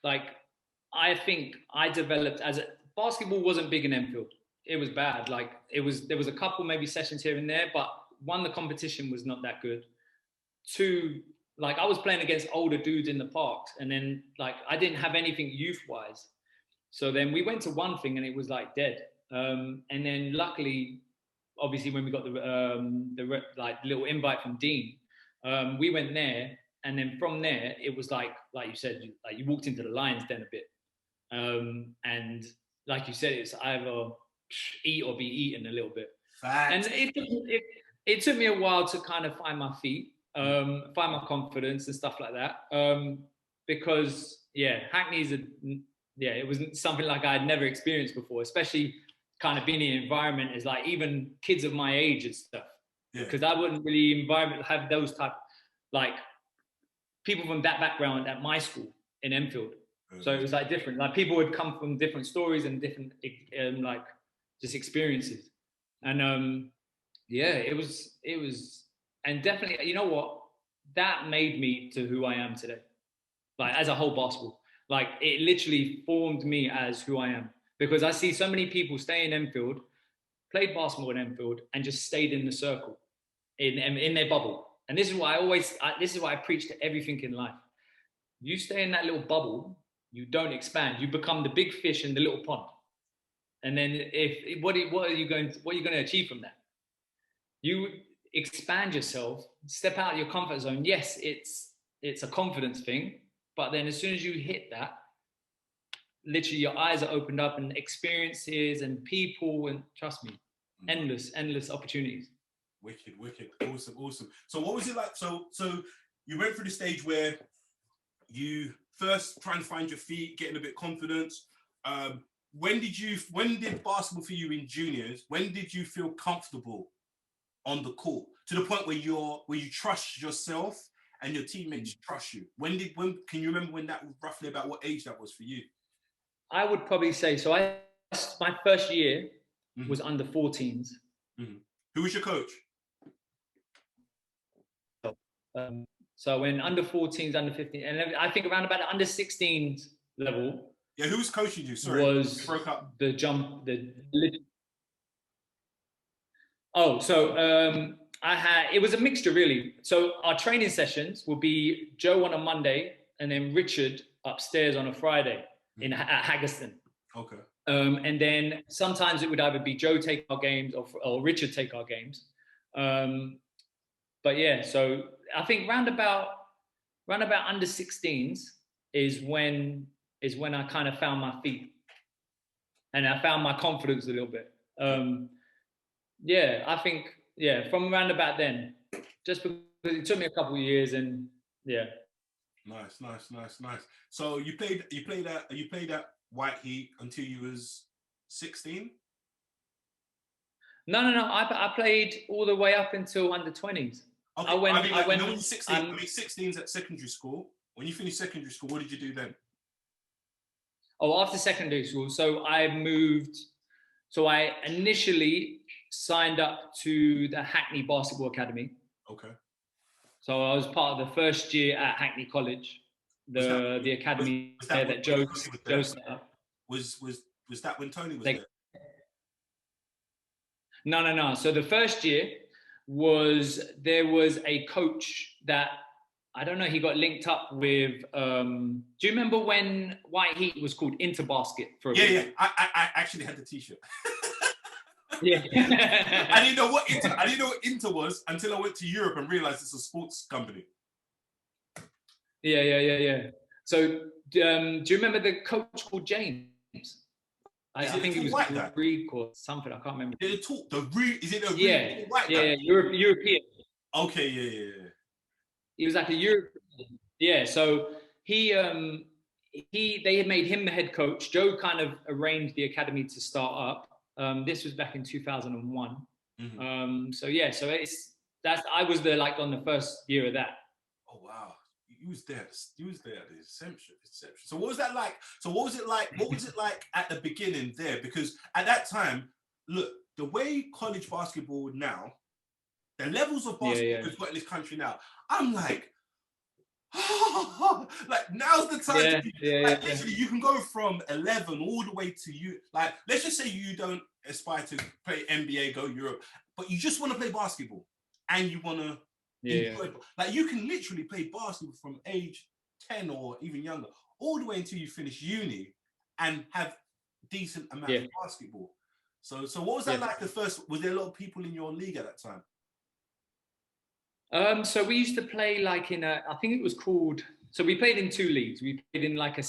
like, I think I developed basketball wasn't big in Enfield. It was bad. Like there was a couple maybe sessions here and there, but one, the competition was not that good. Two, like I was playing against older dudes in the parks, and then like I didn't have anything youth wise. So then we went to one thing and it was like dead. And then luckily, obviously when we got the like little invite from Dean, we went there, and then from there it was like you said, like you walked into the lion's den a bit. And like you said, it's either eat or be eaten a little bit. Fact. And it took me a while to kind of find my feet, find my confidence and stuff like that. Because Hackney's it wasn't something like I had never experienced before, especially kind of being in an environment is like even kids of my age and stuff. Because I wouldn't really have those type, like people from that background at my school in Enfield. So it was like different. Like people would come from different stories and different like just experiences. And it was, and definitely, you know what? That made me to who I am today. Like as a whole basketball, like it literally formed me as who I am, because I see so many people stay in Enfield, played basketball in Enfield, and just stayed in the circle, in their bubble. And this is what this is what I preach to everything in life. You stay in that little bubble, you don't expand. You become the big fish in the little pond. And then what are you going to achieve from that? You expand yourself, step out of your comfort zone. Yes, it's a confidence thing, but then as soon as you hit that, literally your eyes are opened up, and experiences and people, and trust me, endless opportunities. Wicked, awesome. So what was it like? So you went through the stage where you first trying to find your feet, getting a bit confidence. When did basketball for you in juniors? When did you feel comfortable on the court to the point where you trust yourself and your teammates trust you? When can you remember when that, roughly about what age that was for you? I would probably say so. My first year was under 14s. Who was your coach? So when under 14s, under 15, and I think around about the under 16s level. Yeah, who was coaching you? Sorry, was broke up. The jump. It was a mixture really. So our training sessions would be Joe on a Monday and then Richard upstairs on a Friday at Haggerston. Okay. And then sometimes it would either be Joe take our games or Richard take our games. But yeah, so I think round about under 16s is when I kind of found my feet and I found my confidence a little bit. I think from around about then, just because it took me a couple of years, and Nice. So you played at White Heat until you was 16? No. I played all the way up until under 20s. Okay. I went. 16s at secondary school. When you finished secondary school, what did you do then? Oh, after secondary school, so I moved. So I initially signed up to the Hackney Basketball Academy. Okay. So I was part of the first year at Hackney College, the academy that Joe set up. Was that when Tony was there? No. So the first year there was a coach that, I don't know, he got linked up with, do you remember when White Heat was called Interbasket for a bit? Yeah. I actually had the t-shirt. Yeah. I didn't know what Inter was until I went to Europe and realized it's a sports company. Yeah. So do you remember the coach called James? I think it was Greek or something. I can't remember. Is it a white guy? European. Okay, yeah. He was like a European. Yeah, so they had made him the head coach. Joe kind of arranged the academy to start up. This was back in 2001. I was there like on the first year of that. Oh wow. You was there at the inception. So what was that like? What was it like at the beginning there? Because at that time, look, the way college basketball now, the levels of basketball we've got in this country now, I'm like, like now's the time Yeah, to be, yeah, like yeah. literally you can go from 11 all the way to you, like let's just say you don't aspire to play NBA, go Europe, but you just want to play basketball and you want to enjoy it. Like you can literally play basketball from age 10 or even younger all the way until you finish uni and have decent amount of basketball. So what was that like the first? Was there a lot of people in your league at that time? So we used to play like in a, I think it was called, so we played in two leagues. We played in like a